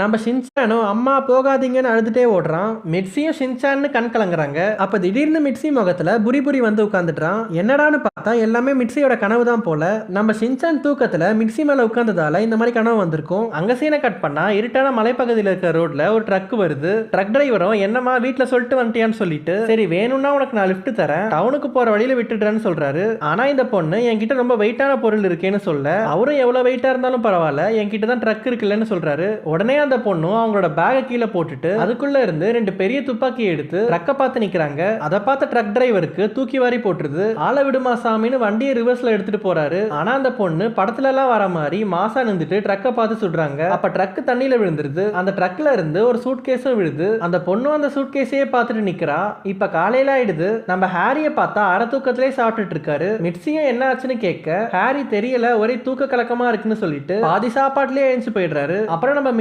நம்ம ஷின்சானும் அம்மா போகாதீங்கன்னு அழுதுட்டே ஓடுறான். மிட்சியும் ஷின்சான்னு கண் கலங்குறாங்க. அப்ப திடீர்னு மிட்சி முகத்துல புரி வந்து உட்காந்துட்டான். என்னடான்னு பார்த்தா எல்லாமே மிட்சியோட கனவு தான் போல. நம்ம ஷின்சான் தூக்கத்துல மிட்சி மேல உட்கார்ந்ததால இந்த மாதிரி கனவு வந்திருக்கும். அங்க சீனை கட் பண்ணா இருட்டான மலைப்பகுதியில் இருக்கிற ரோட்ல ஒரு ட்ரக் வருது. ட்ரக் டிரைவரும் என்னமா வீட்டுல சொல்லிட்டு வந்துட்டியான்னு சொல்லிட்டு, சரி வேணும்னா உனக்கு நான் லிஃப்ட் தரேன், டவுனுக்கு போற வழியில விட்டுடுறேன்னு சொல்றாரு. ஆனா இந்த பொண்ணு என்கிட்ட ரொம்ப வெயிட்டான பொருள் இருக்கேன்னு சொல்ல, அவரும் எவ்வளவு வெயிட்டா இருந்தாலும் பரவாயில்ல, என்கிட்ட தான் ட்ரக் இருக்குல்லன்னு சொல்றாரு. உடனே அந்த பொண்ணும் அவங்களோட பேக கீழே போட்டுட்டு அதுக்குள்ள இருந்து 2 பெரிய துப்பாக்கி எடுத்து ட்ரக்க பார்த்து நிக்கிறாங்க. அதை பார்த்த ட்ரக் டிரைவருக்கு தூக்கி வாரி போட்டுருது. ஆள விடுமா சாமின்னு வண்டியை ரிவர்ஸ்ல எடுத்துட்டு போறாரு. ஆனா அந்த பொண்ணு படத்துல எல்லாம் வர மாதிரி மாசா நின்றுட்டு ட்ரக்க பார்த்து சுடுறாங்க. அப்ப ட்ரக் தண்ணியில விழுந்துருது. அந்த ட்ரக்ல இருந்து ஒரு சூட் கேஸும் விழுது. அந்த பொண்ணும் அந்த சூட் கேஸையே பார்த்துட்டு நிக்கிறா. இப்ப காலையில ஆயிடுது. நம்ம ஹாரிய பார்த்தா அரை தூக்கத்திலே சாப்பிட்டுட்டு இருக்காரு. மிட்சியும் என்ன ஆச்சுன்னு கேட்க, ஹாரி தெரியல, ஒரே தூக்க கலக்கமா இருக்குன்னு சொல்லிட்டு பாதி சாப்பாட்டுலயே எழுந்து போயிடுறாரு. அப்புறம் நம்ம